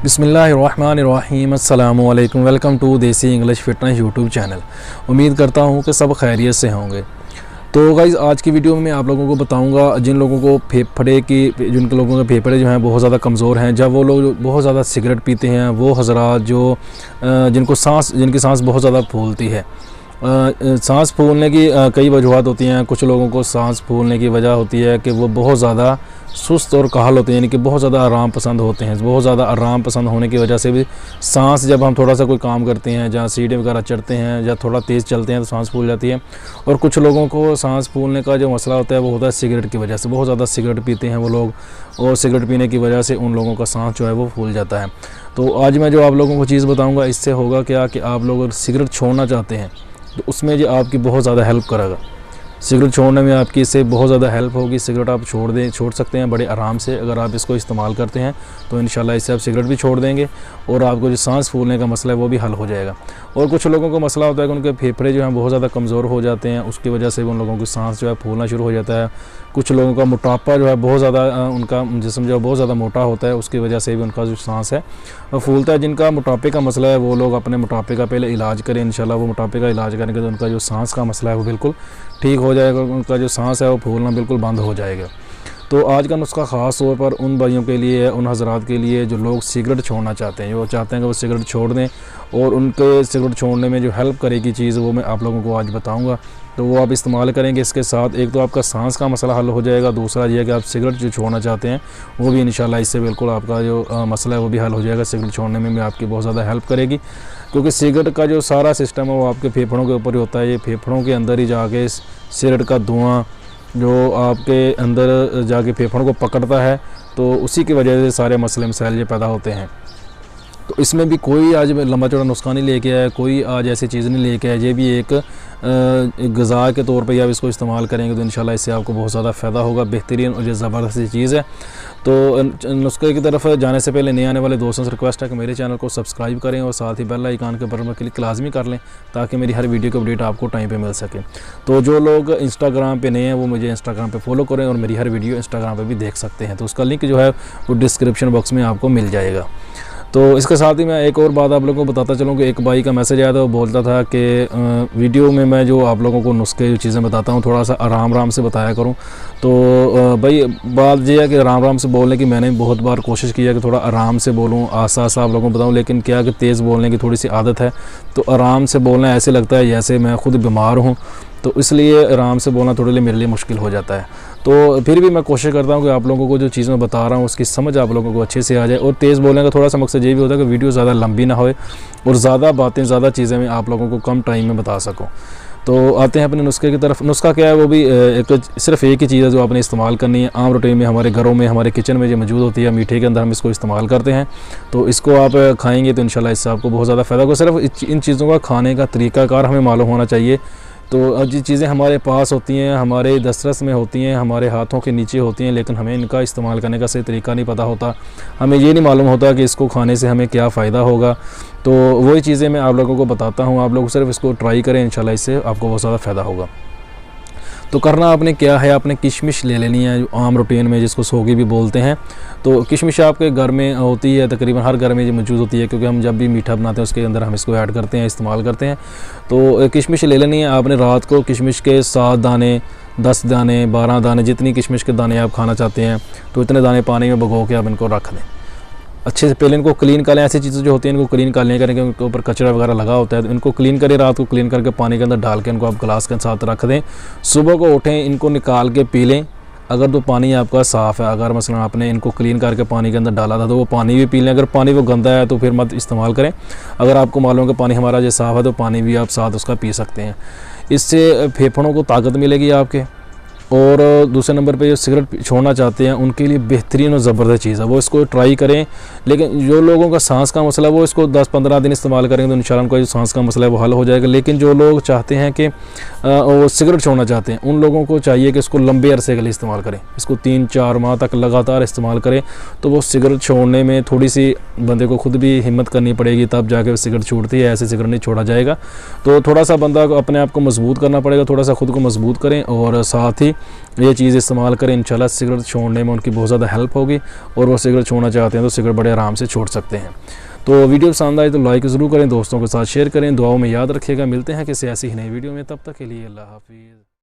बिस्मिल्लाहिर्रहमानिर्रहीम अस्सलाम वालेकुम। वेलकम टू देसी इंग्लिश फिटनेस यूट्यूब चैनल। उम्मीद करता हूँ कि सब खैरियत से होंगे। तो गाइज़ आज की वीडियो में मैं आप लोगों को बताऊंगा जिन लोगों को फेफड़े की जिन लोगों के फेफड़े जो हैं बहुत ज़्यादा कमज़ोर हैं, जब वो लोग बहुत ज़्यादा सिगरेट पीते हैं, वो हज़रात जो जिनकी सांस बहुत ज़्यादा फूलती है। सांस फूलने की कई वजूहत होती हैं। कुछ लोगों को सांस फूलने की वजह होती है कि वो बहुत ज़्यादा सुस्त और काहल होते हैं, यानी कि बहुत ज़्यादा आराम पसंद होते हैं। बहुत ज़्यादा आराम पसंद होने की वजह से भी सांस, जब हम थोड़ा सा कोई काम करते हैं, जहाँ सीढ़ी वगैरह चढ़ते हैं या थोड़ा तेज़ चलते हैं तो सांस फूल जाती है। और कुछ लोगों को सांस फूलने का जो मसला होता है वो होता है सिगरेट की वजह से। बहुत ज़्यादा सिगरेट पीते हैं वो लोग, और सिगरेट पीने की वजह से उन लोगों का सांस जो है वो फूल जाता है। तो आज मैं जो आप लोगों को चीज़ बताऊँगा, इससे होगा क्या कि आप लोग अगर सिगरेट छोड़ना चाहते हैं तो उसमें जो आपकी बहुत ज़्यादा हेल्प करेगा। सिगरेट छोड़ने में आपकी इससे बहुत ज़्यादा हेल्प होगी। सिगरेट आप छोड़ सकते हैं बड़े आराम से अगर आप इसको इस्तेमाल करते हैं, तो इंशाल्लाह इससे आप सिगरेट भी छोड़ देंगे और आपको जो सांस फूलने का मसला है वो भी हल हो जाएगा। और कुछ लोगों को मसला होता है कि उनके फेफड़े जो हैं बहुत ज़्यादा कमज़ोर हो जाते हैं, उसकी वजह से भी उन लोगों की सांस जो है फूलना शुरू हो जाता है। कुछ लोगों का मोटापा जो है बहुत ज़्यादा, उनका जिस्म जो है बहुत ज़्यादा मोटा होता है, उसकी वजह से भी उनका जो सांस है वो फूलता है। जिनका मोटापे का मसला है वो लोग अपने मोटापे का पहले इलाज करें। इंशाल्लाह वो मोटापे का इलाज करेंगे तो उनका जो सांस का मसला है वो बिल्कुल ठीक हो जाएगा, उनका जो सांस है वो फूलना बिल्कुल बंद हो जाएगा। तो आज का नुस्खा ख़ास तौर पर उन भाइयों के लिए है, उन हज़रात के लिए जो लोग सिगरेट छोड़ना चाहते हैं, जो चाहते हैं कि वो सिगरेट छोड़ दें, और उनके सिगरेट छोड़ने में जो हेल्प करेगी चीज़ वो मैं आप लोगों को आज बताऊंगा। तो वो आप इस्तेमाल करेंगे। इसके साथ एक तो आपका सांस का मसला हल हो जाएगा, दूसरा ये है कि आप सिगरेट जो छोड़ना चाहते हैं वो भी इंशाल्लाह इससे बिल्कुल आपका जो मसला है वो भी हल हो जाएगा। सिगरेट छोड़ने में भी आपकी बहुत ज़्यादा हेल्प करेगी, क्योंकि सिगरेट का जो सारा सिस्टम है वो आपके फेफड़ों के ऊपर ही होता है। ये फेफड़ों के अंदर ही जाके सिगरेट का धुआं जो आपके अंदर जाके फेफड़ों को पकड़ता है, तो उसी की वजह से सारे मसले मसाइल ये पैदा होते हैं। तो इसमें भी कोई आज लंबा चौड़ा नुस्खा नहीं लेके आया, कोई आज ऐसी चीज़ नहीं लेके आया। ये भी एक ग़िज़ा के तौर पे आप इसको इस्तेमाल करेंगे तो इंशाल्लाह इससे आपको बहुत ज़्यादा फ़ायदा होगा। बेहतरीन और ज़बरदस्त चीज़ है। तो नुस्खे की तरफ जाने से पहले नए आने वाले दोस्तों से रिक्वेस्ट है कि मेरे चैनल को सब्सक्राइब करें और साथ ही बेल आइकन के बटन पर क्लिक लाजमी कर लें, ताकि मेरी हर वीडियो की अपडेट आपको टाइम पे मिल सके। तो जो लोग इंस्टाग्राम पे नए हैं वो मुझे इंस्टाग्राम पे फॉलो करें, और मेरी हर वीडियो इंस्टाग्राम पे भी देख सकते हैं। तो उसका लिंक जो है वो डिस्क्रिप्शन बॉक्स में आपको मिल जाएगा। तो इसके साथ ही मैं एक और बात आप लोगों को बताता चलूँ कि एक भाई का मैसेज आया था, वो बोलता था कि वीडियो में मैं जो आप लोगों को नुस्खे जो चीज़ें बताता हूँ थोड़ा सा आराम से बताया करूँ। तो भाई बात ये है कि आराम से बोलने की मैंने बहुत बार कोशिश की है कि थोड़ा आराम से बोलूँ, आसा आप लोगों को बताऊँ, लेकिन क्या कि तेज़ बोलने की थोड़ी सी आदत है, तो आराम से बोलना ऐसे लगता है जैसे मैं खुद बीमार हूँ, तो इसलिए आराम से बोलना थोड़े लिए मेरे लिए मुश्किल हो जाता है। तो फिर भी मैं कोशिश करता हूँ कि आप लोगों को जो चीज़ मैं बता रहा हूँ उसकी समझ आप लोगों को अच्छे से आ जाए। और तेज़ बोलने का थोड़ा सा मकसद ये भी होता है कि वीडियो ज़्यादा लंबी ना होए और ज़्यादा बातें, ज़्यादा चीज़ें मैं आप लोगों को कम टाइम में बता सकूँ। तो आते हैं अपने नुस्खे की तरफ। नुस्खा क्या है, वो भी सिर्फ एक ही चीज़ है जो आपने इस्तेमाल करनी है। आम रूटीन में हमारे घरों में, हमारे किचन में जो मौजूद होती है, मीठे के अंदर हम इसको इस्तेमाल करते हैं। तो इसको आप खाएँगे तो इंशाल्लाह इससे आपको बहुत ज़्यादा फ़ायदा होगा। सिर्फ इन चीज़ों का खाने का तरीक़ाकार हमें मालूम होना चाहिए। तो जो चीज़ें हमारे पास होती हैं, हमारे दस्तरस में होती हैं, हमारे हाथों के नीचे होती हैं, लेकिन हमें इनका इस्तेमाल करने का सही तरीका नहीं पता होता। हमें ये नहीं मालूम होता कि इसको खाने से हमें क्या फ़ायदा होगा। तो वही चीज़ें मैं आप लोगों को बताता हूँ। आप लोग सिर्फ इसको ट्राई करें, इंशाल्लाह इससे आपको बहुत ज़्यादा फ़ायदा होगा। तो करना आपने क्या है, आपने किशमिश ले लेनी है, जो आम रूटीन में जिसको सोगी भी बोलते हैं। तो किशमिश आपके घर में होती है, तकरीबन हर घर में ये मौजूद होती है, क्योंकि हम जब भी मीठा बनाते हैं उसके अंदर हम इसको ऐड करते हैं, इस्तेमाल करते हैं। तो किशमिश ले लेनी है आपने। रात को किशमिश के 7 दाने, 10 दाने, 12 दाने, जितनी किशमिश के दाने आप खाना चाहते हैं, तो इतने दाने पानी में भिगो के आप इनको रख दें। अच्छे से पहले इनको क्लीन कर लें। ऐसी चीज़ें जो होती हैं इनको क्लीन कर लें, क्योंकि उनके ऊपर कचरा वगैरह लगा होता है, तो इनको क्लीन करें। रात को क्लीन करके पानी के अंदर डाल के इनको आप गिलास के साथ रख दें। सुबह को उठें, इनको निकाल के पी लें। अगर तो पानी आपका साफ़ है, अगर मसलन आपने इनको क्लीन करके पानी के अंदर डाला था तो वो पानी भी पी लें। अगर पानी वो गंदा है तो फिर मत इस्तेमाल करें। अगर आपको मालूम है कि पानी हमारा जो साफ़ है तो पानी भी आप साथ उसका पी सकते हैं। इससे फेफड़ों को ताकत मिलेगी आपके। और दूसरे नंबर पे जो सिगरेट छोड़ना चाहते हैं उनके लिए बेहतरीन और ज़बरदस्त चीज़ है, वो इसको ट्राई करें। लेकिन जो लोगों का सांस का मसला है वो इसको 10-15 दिन इस्तेमाल करेंगे तो इंशाल्लाह उनका जो सांस का मसला है वो हल हो जाएगा। लेकिन जो लोग चाहते हैं कि वो सिगरेट छोड़ना चाहते हैं, उन लोगों को चाहिए कि इसको लंबे अरसे के लिए इस्तेमाल करें। इसको 3-4 माह तक लगातार इस्तेमाल करें, तो वो सिगरेट छोड़ने में थोड़ी सी बंदे को खुद भी हिम्मत करनी पड़ेगी, तब जाके सिगरेट छूटती है। ऐसे सिगरेट नहीं छोड़ा जाएगा। तो थोड़ा सा बंदा अपने आप को मजबूत करना पड़ेगा, थोड़ा सा खुद को मजबूत करें और साथ ही ये चीज़ इस्तेमाल करें, इंशाल्लाह सिगरेट छोड़ने में उनकी बहुत ज़्यादा हेल्प होगी और वो सिगरेट छोड़ना चाहते हैं तो सिगरेट बड़े आराम से छोड़ सकते हैं। तो वीडियो पसंद आए तो लाइक ज़रूर करें, दोस्तों के साथ शेयर करें, दुआओं में याद रखिएगा। मिलते हैं किसी ऐसी ही नई वीडियो में, तब तक के लिए अल्लाह हाफिज़।